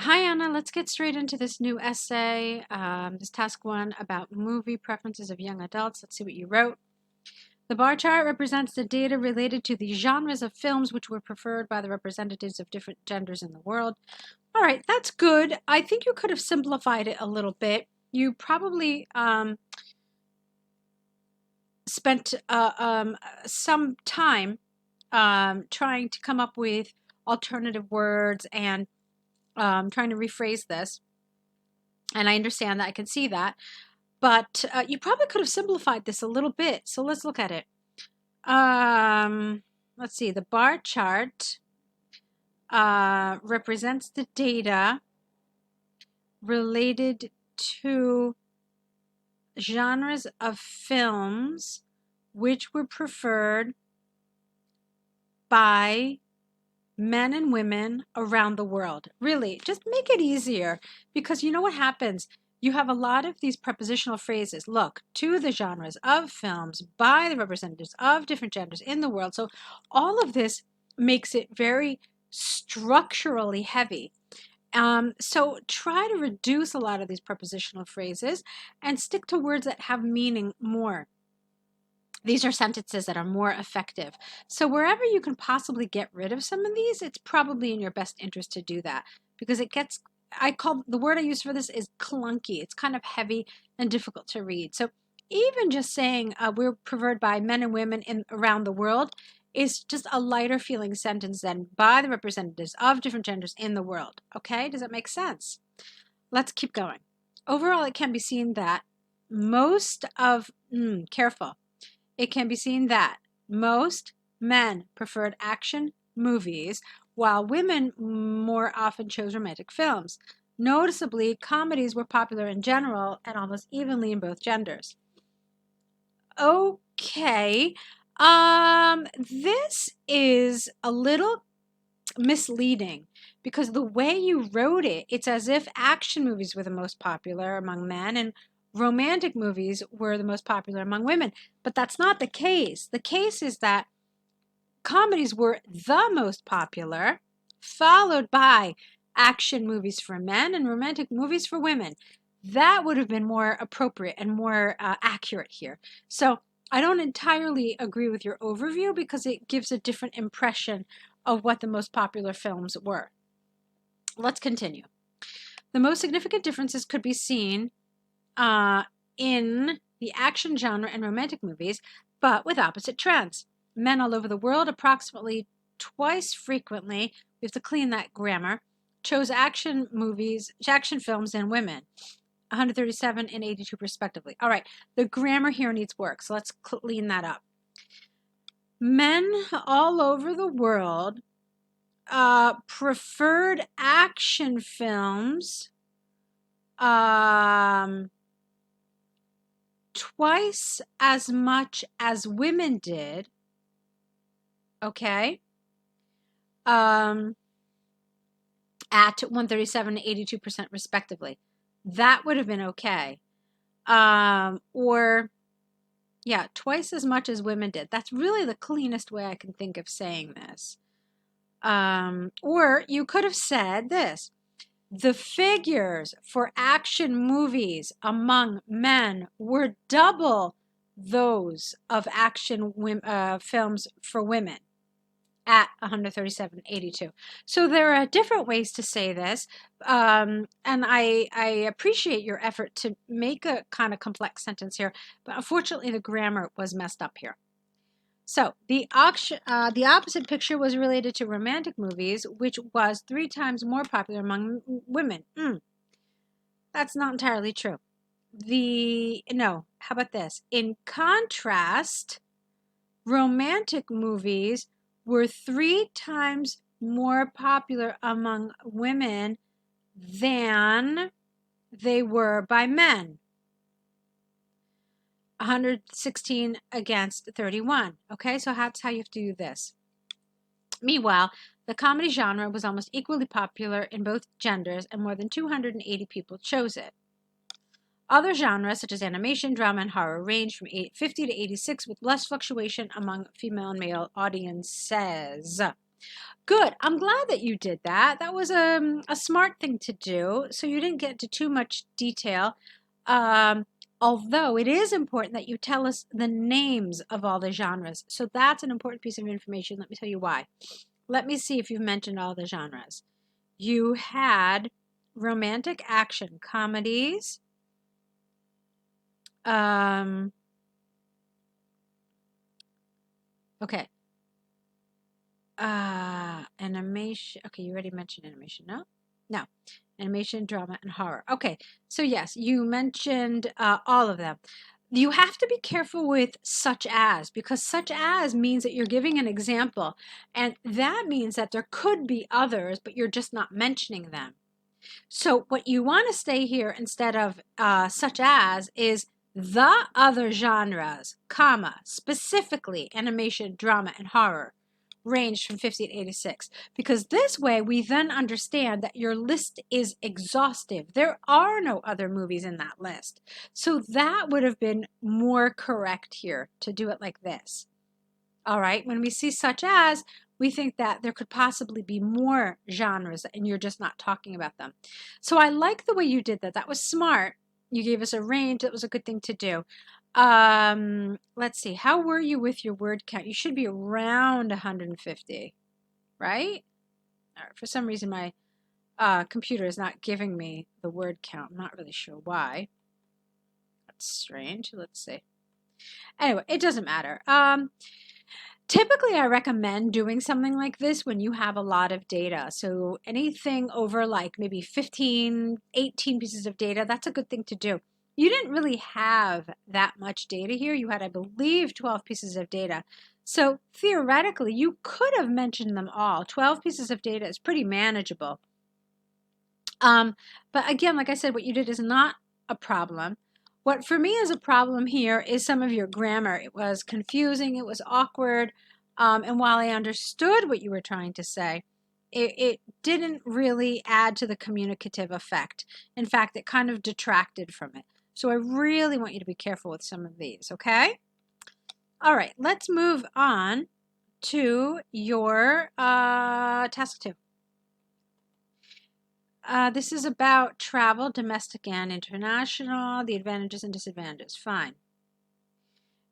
Hi, Anna. Let's get straight into this new essay. This task one about movie preferences of young adults. Let's see what you wrote. The bar chart represents the data related to the genres of films which were preferred by the representatives of different genders in the world. All right, that's good. I think you could have simplified it a little bit. You probably spent some time trying to come up with alternative words and trying to rephrase this. And I understand that. I can see that. But you probably could have simplified this a little bit. So let's look at it. Let's see. The bar chart represents the data related to genres of films which were preferred by men and women around the world. Really, just make it easier, because you know what happens? You have a lot of these prepositional phrases. Look, to the genres of films by the representatives of different genders in the world. So all of this makes it very structurally heavy. So try to reduce a lot of these prepositional phrases and stick to words that have meaning more. These are sentences that are more effective. So wherever you can possibly get rid of some of these, it's probably in your best interest to do that, because it gets, the word I use for this is clunky. It's kind of heavy and difficult to read. So even just saying we're preferred by men and women around the world is just a lighter feeling sentence than by the representatives of different genders in the world. Okay, does that make sense? Let's keep going. Overall, it can be seen that most of, careful, it can be seen that most men preferred action movies, while women more often chose romantic films. Noticeably, comedies were popular in general and almost evenly in both genders. Okay, this is a little misleading, because the way you wrote it, it's as if action movies were the most popular among men and romantic movies were the most popular among women. But that's not the case. The case is that comedies were the most popular, followed by action movies for men and romantic movies for women. That would have been more appropriate and more accurate here. So I don't entirely agree with your overview, because it gives a different impression of what the most popular films were. Let's continue. The most significant differences could be seen in the action genre and romantic movies, but with opposite trends. Men all over the world, approximately twice frequently, we have to clean that grammar, chose action films than women, 137 and 82 respectively. All right, the grammar here needs work, so let's clean that up. Men all over the world preferred action films twice as much as women did, okay, at 137 and 82% respectively. That would have been okay. Or, yeah, twice as much as women did. That's really the cleanest way I can think of saying this. Or you could have said this: the figures for action movies among men were double those of action films for women at 137.82. So there are different ways to say this, and I appreciate your effort to make a kind of complex sentence here, but unfortunately the grammar was messed up here. So the opposite picture was related to romantic movies, which was 3 times more popular among women. That's not entirely true. How about this? In contrast, romantic movies were 3 times more popular among women than they were by men. 116 against 31. Okay, so that's how you have to do this. Meanwhile, the comedy genre was almost equally popular in both genders, and more than 280 people chose it. Other genres, such as animation, drama, and horror, ranged from 50 to 86, with less fluctuation among female and male audiences. Good. I'm glad that you did that. That was a smart thing to do. So you didn't get into too much detail. Um, Although it is important that you tell us the names of all the genres. So that's an important piece of information. Let me tell you why. Let me see if you've mentioned all the genres. You had romantic action comedies. Okay. Animation. Okay, you already mentioned animation. No? No. Animation, drama, and horror. Okay, so yes, you mentioned all of them. You have to be careful with such as, because such as means that you're giving an example, and that means that there could be others, but you're just not mentioning them. So what you want to say here instead of such as is the other genres, comma, specifically animation, drama, and horror, ranged from 50 to 86. Because this way we then understand that your list is exhaustive. There are no other movies in that list. So that would have been more correct here to do it like this. All right, when we see such as, we think that there could possibly be more genres and you're just not talking about them. So I like the way you did that. That was smart. You gave us a range. That was a good thing to do. Let's see. How were you with your word count? You should be around 150, right? All right, for some reason, my computer is not giving me the word count. I'm not really sure why. That's strange. Let's see. Anyway, it doesn't matter. Typically, I recommend doing something like this when you have a lot of data. So anything over like maybe 15, 18 pieces of data, that's a good thing to do. You didn't really have that much data here. You had, I believe, 12 pieces of data. So theoretically, you could have mentioned them all. 12 pieces of data is pretty manageable. But again, like I said, what you did is not a problem. What for me is a problem here is some of your grammar. It was confusing, it was awkward, and while I understood what you were trying to say, it didn't really add to the communicative effect. In fact, it kind of detracted from it. So I really want you to be careful with some of these, okay? All right, let's move on to your task 2. This is about travel, domestic and international, the advantages and disadvantages. Fine.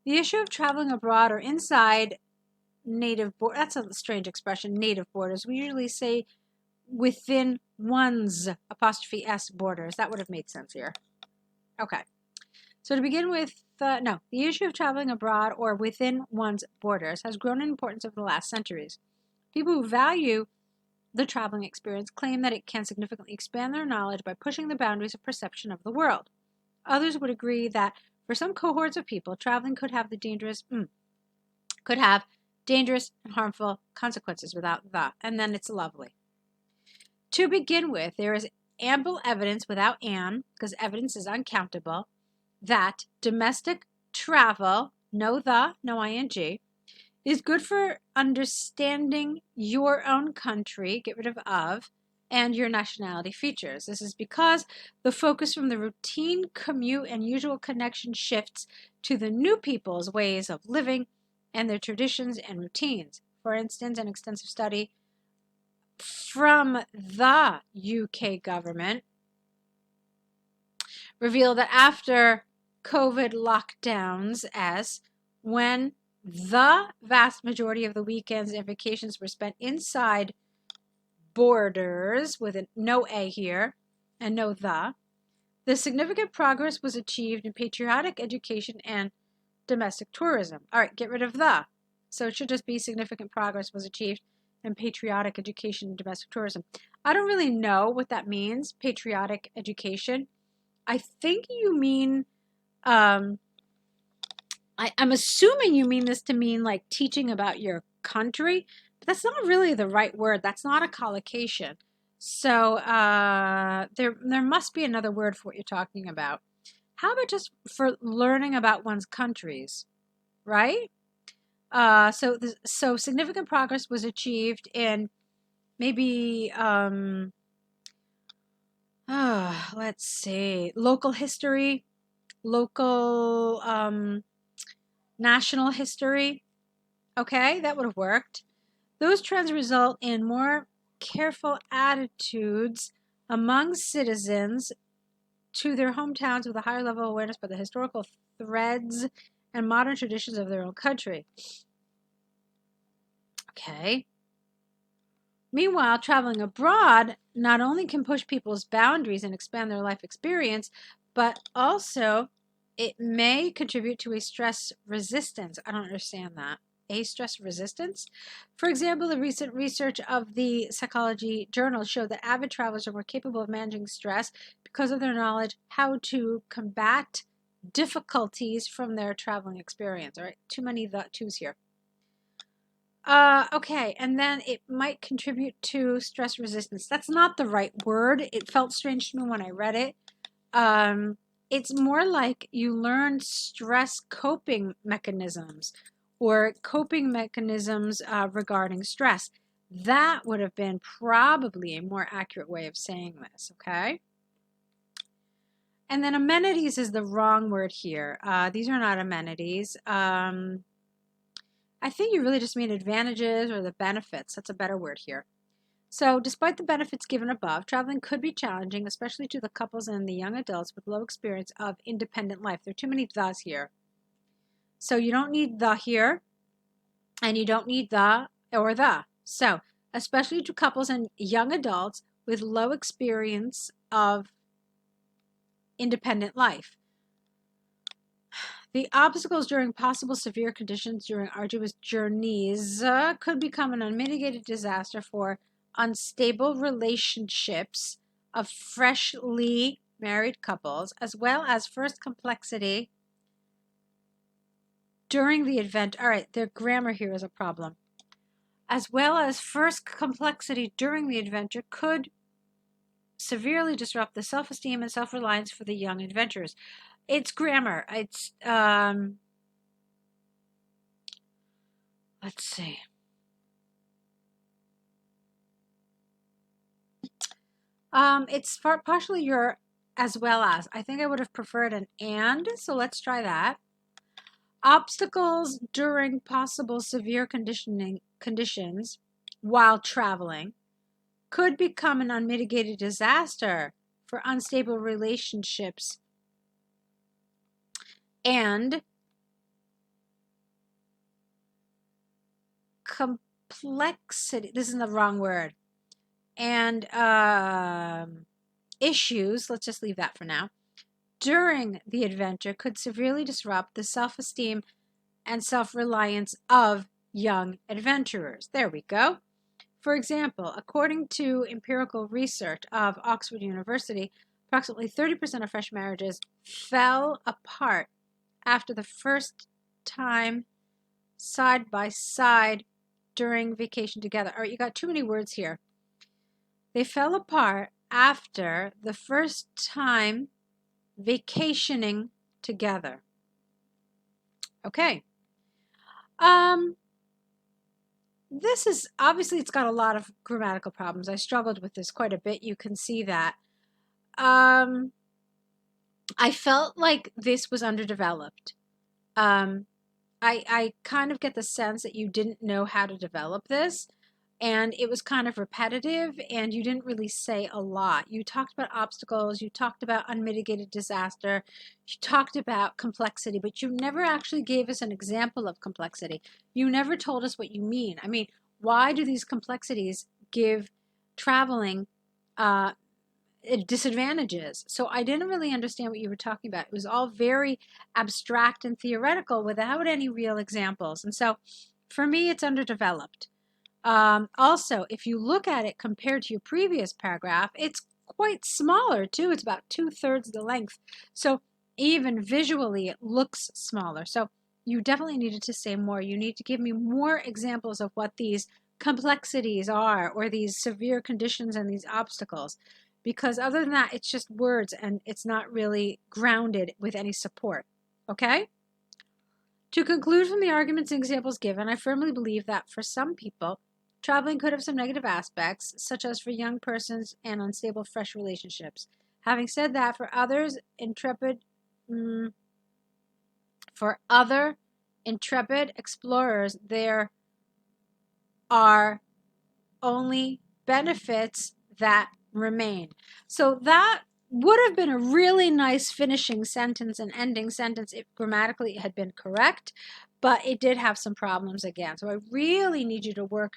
The issue of traveling abroad or inside native borders, that's a strange expression, native borders. We usually say within one's apostrophe S borders. That would have made sense here. Okay. So to begin with, no, the issue of traveling abroad or within one's borders has grown in importance over the last centuries. People who value the traveling experience claim that it can significantly expand their knowledge by pushing the boundaries of perception of the world. Others would agree that for some cohorts of people, traveling could have dangerous and harmful consequences without the, and then it's lovely. To begin with, there is ample evidence without an, because evidence is uncountable, that domestic travel, no the, no ing, is good for understanding your own country, get rid of, and your nationality features. This is because the focus from the routine commute and usual connection shifts to the new people's ways of living and their traditions and routines. For instance, an extensive study from the UK government revealed that after COVID lockdowns, when the vast majority of the weekends and vacations were spent inside borders, with no A here and no the significant progress was achieved in patriotic education and domestic tourism. All right, get rid of the. So it should just be significant progress was achieved in patriotic education and domestic tourism. I don't really know what that means, patriotic education. I think you mean I'm assuming you mean this to mean like teaching about your country, but that's not really the right word. That's not a collocation. So there must be another word for what you're talking about. How about just for learning about one's countries, right? So significant progress was achieved in maybe let's see, local history, local national history. Okay, that would have worked. Those trends result in more careful attitudes among citizens to their hometowns with a higher level of awareness about the historical threads and modern traditions of their own country. Okay. Meanwhile, traveling abroad not only can push people's boundaries and expand their life experience, but also it may contribute to a stress resistance. I don't understand that. A stress resistance? For example, the recent research of the Psychology Journal showed that avid travelers are more capable of managing stress because of their knowledge how to combat difficulties from their traveling experience. All right, too many twos here. Okay, and then it might contribute to stress resistance. That's not the right word. It felt strange to me when I read it. It's more like you learn stress coping mechanisms or coping mechanisms regarding stress. That would have been probably a more accurate way of saying this, okay? And then amenities is the wrong word here. These are not amenities. I think you really just mean advantages or the benefits. That's a better word here. So, despite the benefits given above, traveling could be challenging, especially to the couples and the young adults with low experience of independent life. There are too many thes here. So, you don't need the here, and you don't need the or the. So, especially to couples and young adults with low experience of independent life. The obstacles during possible severe conditions during arduous journeys could become an unmitigated disaster for unstable relationships of freshly married couples, as well as first complexity during the event. All right, their grammar here is a problem. As well as first complexity during the adventure could severely disrupt the self-esteem and self-reliance for the young adventurers. It's grammar. It's let's see. It's partially your as well as. I think I would have preferred an and, so let's try that. Obstacles during possible severe conditions while traveling could become an unmitigated disaster for unstable relationships and complexity. This is the wrong word. And issues, let's just leave that for now, during the adventure could severely disrupt the self-esteem and self-reliance of young adventurers. There we go. For example, according to empirical research of Oxford University, approximately 30% of fresh marriages fell apart after the first time side by side during vacation together. All right, you got too many words here. They fell apart after the first time vacationing together. Okay. This is obviously it's got a lot of grammatical problems. I struggled with this quite a bit. You can see that. I felt like this was underdeveloped. I kind of get the sense that you didn't know how to develop this. And it was kind of repetitive, and you didn't really say a lot. You talked about obstacles, you talked about unmitigated disaster, you talked about complexity, but you never actually gave us an example of complexity. You never told us what you mean. I mean, why do these complexities give traveling disadvantages? So I didn't really understand what you were talking about. It was all very abstract and theoretical without any real examples. And so for me, it's underdeveloped. Also, if you look at it compared to your previous paragraph, it's quite smaller too. It's about 2/3 the length. So even visually, it looks smaller. So you definitely needed to say more. You need to give me more examples of what these complexities are or these severe conditions and these obstacles. Because other than that, it's just words and it's not really grounded with any support. Okay? To conclude from the arguments and examples given, I firmly believe that for some people, traveling could have some negative aspects, such as for young persons and unstable fresh relationships. Having said that, for other intrepid explorers, there are only benefits that remain. So that would have been a really nice finishing sentence and ending sentence if grammatically it had been correct, but it did have some problems again. So I really need you to work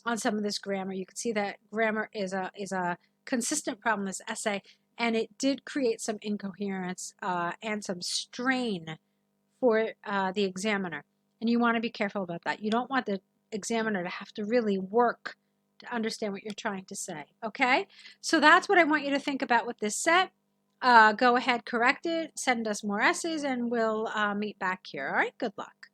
on some of this grammar. You can see that grammar is a consistent problem in this essay, and it did create some incoherence and some strain for the examiner. And you want to be careful about that. You don't want the examiner to have to really work to understand what you're trying to say. Okay? So that's what I want you to think about with this set. Go ahead, correct it, send us more essays, and we'll meet back here. All right? Good luck.